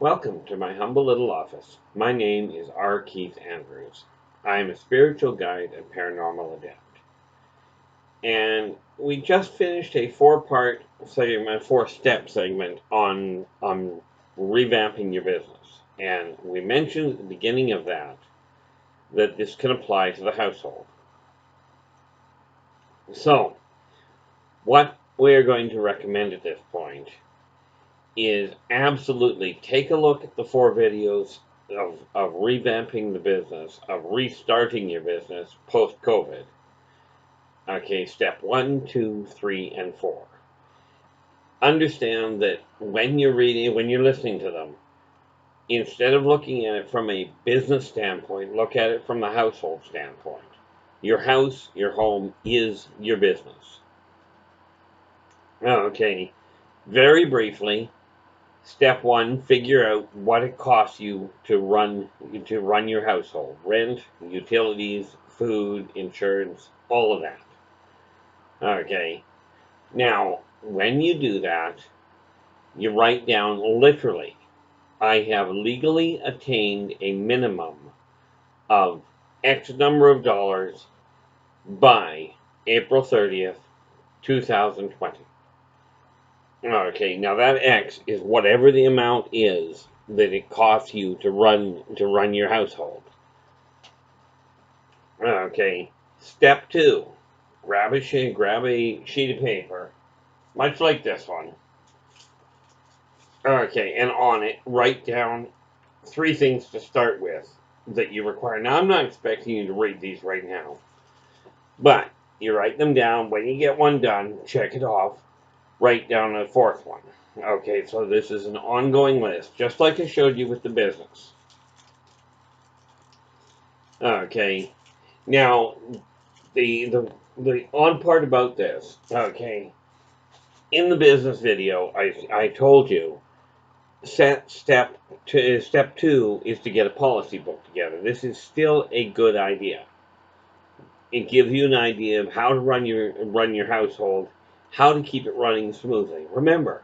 Welcome to my humble little office. My name is R. Keith Andrews. I am a spiritual guide and paranormal adept. And we just finished a four-part segment, four-step segment on revamping your business. And we mentioned at the beginning of that this can apply to the household. So, what we are going to recommend at this point is absolutely take a look at the four videos of revamping the business, of restarting your business post-COVID. Okay, step 1, 2, 3, and 4. Understand that when you're listening to them, instead of looking at it from a business standpoint, look at it from the household standpoint. Your house, your home is your business. Okay, very briefly, step 1, figure out what it costs you to run your household. Rent, utilities, food, insurance, all of that. Okay. Now, when you do that, you write down literally, I have legally attained a minimum of X number of dollars by April 30th, 2020. Okay, now that X is whatever the amount is that it costs you to run your household. Okay, step 2, grab a sheet of paper, much like this one. Okay, and on it, write down 3 things to start with that you require. Now, I'm not expecting you to read these right now, but you write them down. When you get one done, check it off. Write down a 4th one. Okay, so this is an ongoing list, just like I showed you with the business. Okay, now the on part about this. Okay, in the business video, I told you step 2 is to get a policy book together. This is still a good idea. It gives you an idea of how to run your household, how to keep it running smoothly. Remember,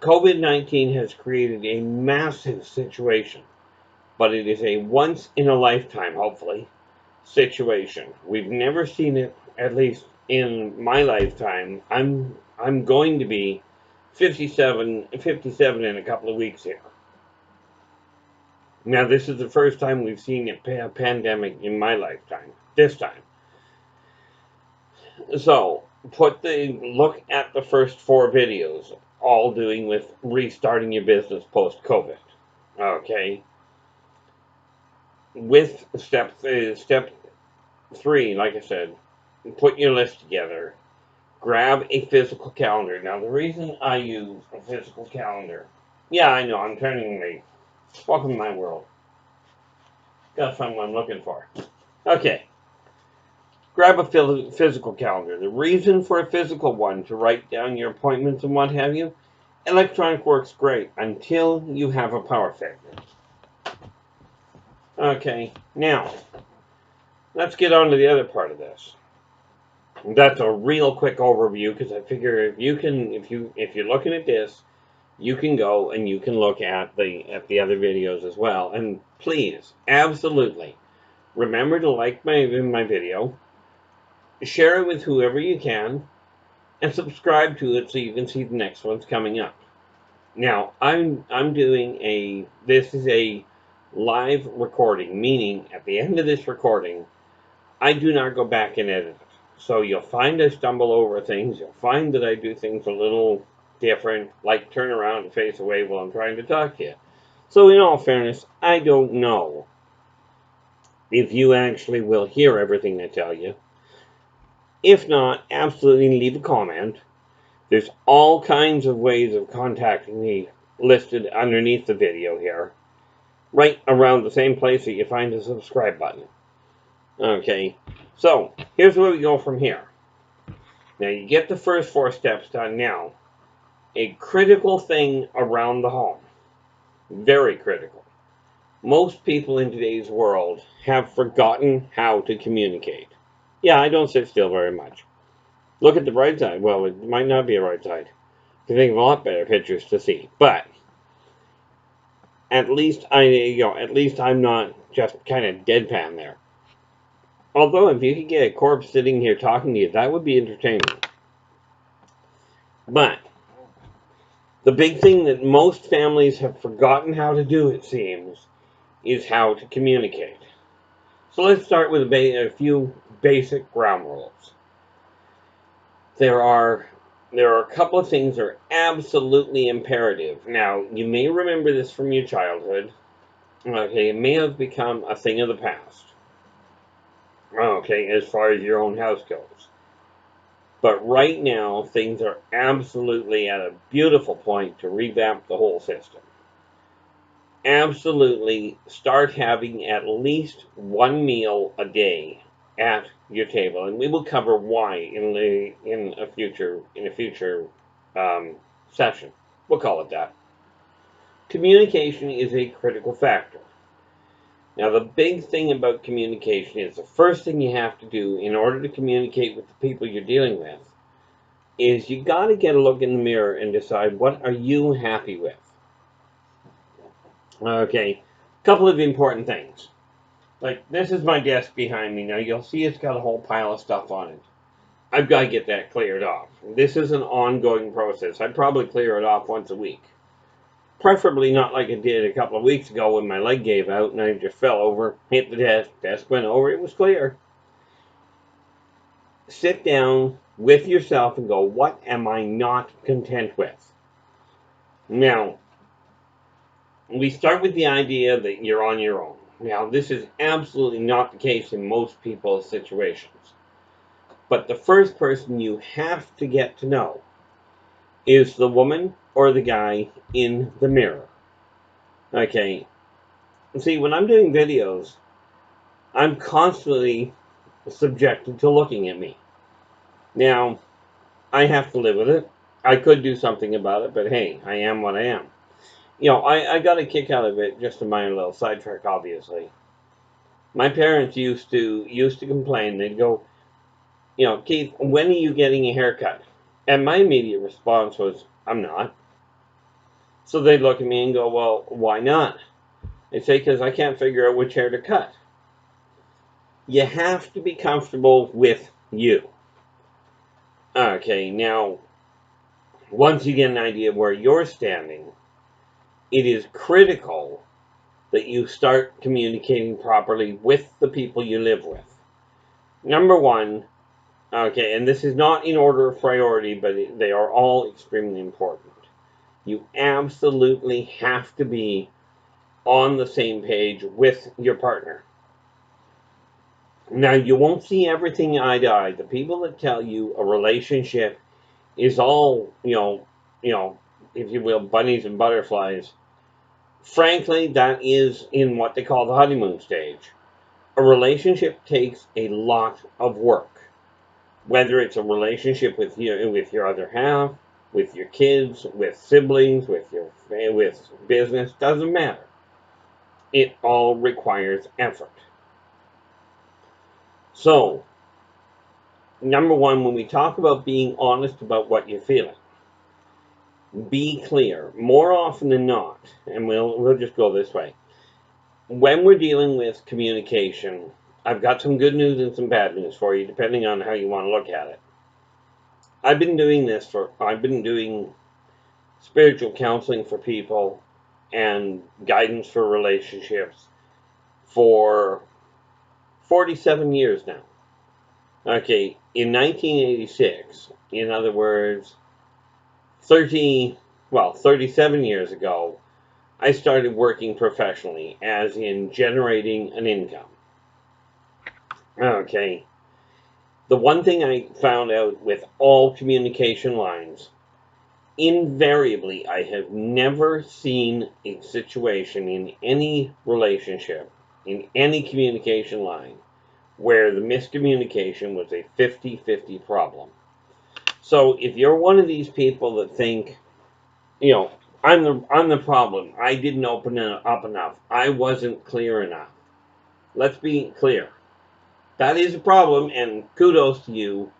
COVID-19 has created a massive situation, but it is a once-in-a-lifetime, hopefully, situation. We've never seen it, at least in my lifetime. I'm going to be 57 in a couple of weeks here. Now, this is the first time we've seen a pandemic in my lifetime, this time. So, look at the first 4 videos, all doing with restarting your business post-COVID. Okay? With step 3, like I said, put your list together. Grab a physical calendar. Now, the reason I use a physical calendar, yeah, I know, I'm turning me. Welcome to my world. Gotta find what I'm looking for. Okay. Grab a physical calendar. The reason for a physical one, to write down your appointments and what have you, electronic works great until you have a power failure. Okay, now, let's get on to the other part of this. That's a real quick overview, because I figure if you're looking at this, you can go and you can look at the other videos as well. And please, absolutely, remember to like my video, share it with whoever you can, and subscribe to it so you can see the next ones coming up. Now, this is a live recording, meaning at the end of this recording, I do not go back and edit it. So you'll find I stumble over things. You'll find that I do things a little different, like turn around and face away while I'm trying to talk to you. So in all fairness, I don't know if you actually will hear everything I tell you. If not, absolutely leave a comment. There's all kinds of ways of contacting me listed underneath the video here, right around the same place that you find the subscribe button. Okay, so here's where we go from here. Now you get the first 4 steps done. Now, a critical thing around the home, very critical. Most people in today's world have forgotten how to communicate. Yeah, I don't sit still very much. Look at the bright side. Well, it might not be a right side. You think of a lot better pictures to see. But At least at least I'm not just kind of deadpan there. Although, if you could get a corpse sitting here talking to you, that would be entertaining. But the big thing that most families have forgotten how to do, it seems, is how to communicate. So let's start with a few basic ground rules. There are a couple of things that are absolutely imperative. Now, you may remember this from your childhood. Okay, it may have become a thing of the past. Okay, as far as your own house goes. But right now, things are absolutely at a beautiful point to revamp the whole system. Absolutely start having at least one meal a day at your table, and we will cover why in a future session. We'll call it that. Communication is a critical factor. Now, the big thing about communication is the first thing you have to do in order to communicate with the people you're dealing with is you got to get a look in the mirror and decide, what are you happy with? Okay, a couple of important things. Like, this is my desk behind me. Now, you'll see it's got a whole pile of stuff on it. I've got to get that cleared off. This is an ongoing process. I'd probably clear it off once a week. Preferably not like I did a couple of weeks ago when my leg gave out and I just fell over, hit the desk went over, it was clear. Sit down with yourself and go, what am I not content with? Now, we start with the idea that you're on your own. Now, this is absolutely not the case in most people's situations. But the first person you have to get to know is the woman or the guy in the mirror. Okay. See, when I'm doing videos, I'm constantly subjected to looking at me. Now, I have to live with it. I could do something about it, but hey, I am what I am. I got a kick out of it, just a minor little sidetrack, obviously. My parents used to complain. They'd go, Keith, when are you getting a haircut? And my immediate response was, I'm not. So they'd look at me and go, well, why not? They'd say, because I can't figure out which hair to cut. You have to be comfortable with you. Okay, now, once you get an idea of where you're standing, it is critical that you start communicating properly with the people you live with. Number one, okay, and this is not in order of priority, but they are all extremely important. You absolutely have to be on the same page with your partner. Now, you won't see everything eye to eye. The people that tell you a relationship is all, if you will, bunnies and butterflies, frankly, that is in what they call the honeymoon stage. A relationship takes a lot of work. Whether it's a relationship with your other half, with your kids, with siblings, with business, doesn't matter. It all requires effort. So, number one, when we talk about being honest about what you're feeling, be clear. More often than not, and we'll just go this way. When we're dealing with communication, I've got some good news and some bad news for you, depending on how you want to look at it. I've been doing spiritual counseling for people and guidance for relationships for 47 years now. Okay, in 1986, in other words, 37 years ago, I started working professionally, as in generating an income. Okay, the one thing I found out with all communication lines, invariably, I have never seen a situation in any relationship, in any communication line, where the miscommunication was a 50-50 problem. So if you're one of these people that think, I'm the problem, I didn't open up enough, I wasn't clear enough. Let's be clear. That is a problem, and kudos to you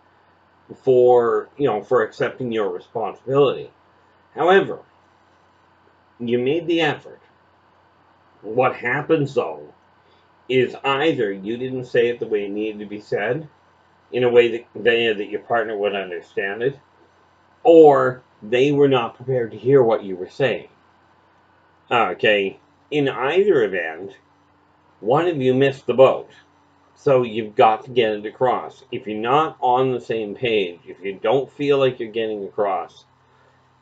for accepting your responsibility. However, you made the effort. What happens though is either you didn't say it the way it needed to be said, in a way that your partner would understand it, or they were not prepared to hear what you were saying. Okay, in either event, one of you missed the boat. So you've got to get it across. If you're not on the same page, if you don't feel like you're getting across,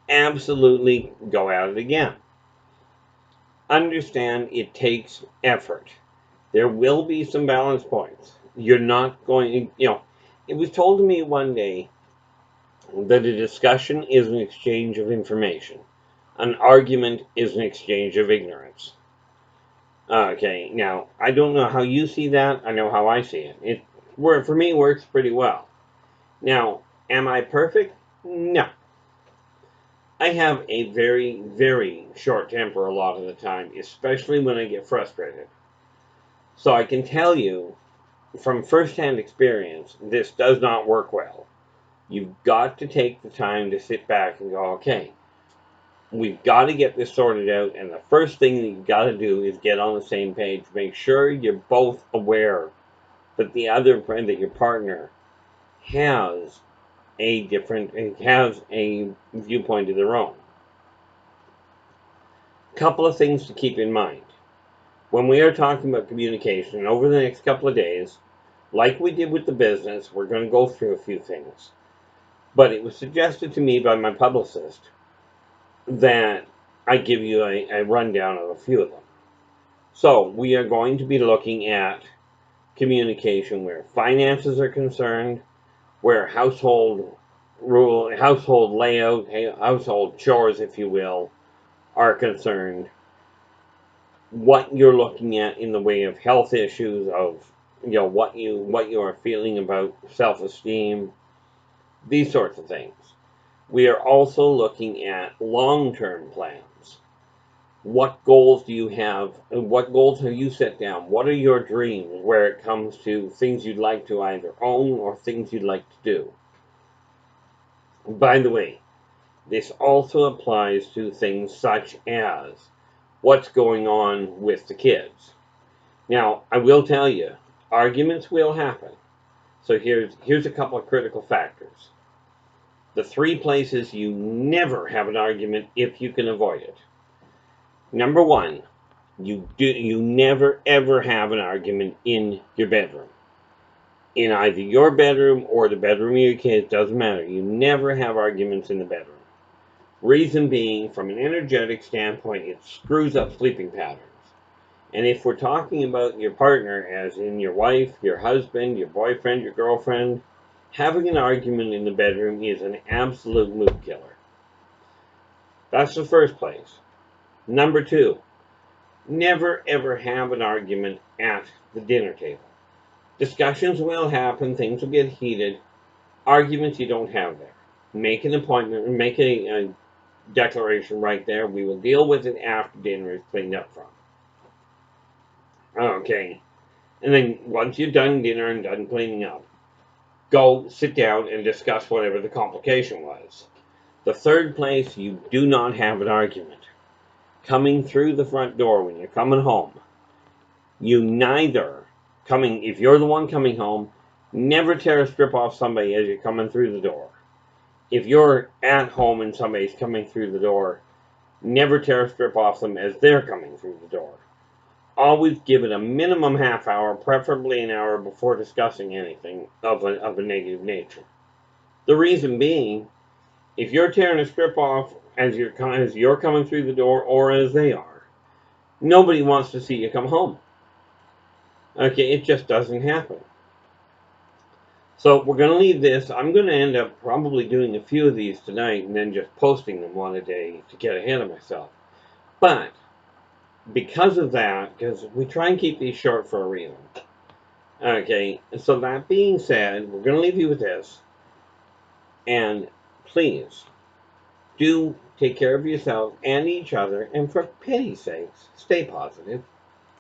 absolutely go at it again. Understand it takes effort. There will be some balance points. You're not going, it was told to me one day that a discussion is an exchange of information. An argument is an exchange of ignorance. Okay, now, I don't know how you see that. I know how I see it. For me, works pretty well. Now, am I perfect? No. I have a very, very short temper a lot of the time, especially when I get frustrated. So I can tell you from firsthand experience, this does not work well. You've got to take the time to sit back and go, okay, we've got to get this sorted out, and the first thing that you've got to do is get on the same page. Make sure you're both aware that that your partner has has a viewpoint of their own. Couple of things to keep in mind. When we are talking about communication over the next couple of days, like we did with the business, we're going to go through a few things. But it was suggested to me by my publicist that I give you a rundown of a few of them. So we are going to be looking at communication where finances are concerned, where household layout, household chores, if you will, are concerned, what you're looking at in the way of health issues, of what you are feeling about self-esteem, these sorts of things. We are also looking at long-term plans. What goals do you have? What goals have you set down? What are your dreams where it comes to things you'd like to either own or things you'd like to do? By the way, this also applies to things such as what's going on with the kids. Now, I will tell you, arguments will happen. So here's a couple of critical factors. The 3 places you never have an argument if you can avoid it. Number 1, you never ever have an argument in your bedroom. In either your bedroom or the bedroom of your kids, doesn't matter. You never have arguments in the bedroom. Reason being, from an energetic standpoint, it screws up sleeping patterns. And if we're talking about your partner, as in your wife, your husband, your boyfriend, your girlfriend, having an argument in the bedroom is an absolute mood killer. That's the first place. Number 2, never ever have an argument at the dinner table. Discussions will happen, things will get heated. Arguments you don't have there. Make an appointment, make a declaration right there. We will deal with it after dinner is cleaned up from. Okay. And then once you're done dinner and done cleaning up, go sit down and discuss whatever the complication was. The third place you do not have an argument. Coming through the front door when you're coming home. If you're the one coming home, never tear a strip off somebody as you're coming through the door. If you're at home and somebody's coming through the door, never tear a strip off them as they're coming through the door. Always give it a minimum half hour, preferably an hour, before discussing anything of a negative nature. The reason being, if you're tearing a strip off as you're coming through the door or as they are, nobody wants to see you come home. Okay, it just doesn't happen. So we're going to leave this. I'm going to end up probably doing a few of these tonight and then just posting them one a day to get ahead of myself. But because of that, because we try and keep these short for a reason. Okay, so that being said, we're going to leave you with this. And please, do take care of yourself and each other, and for pity's sakes, stay positive.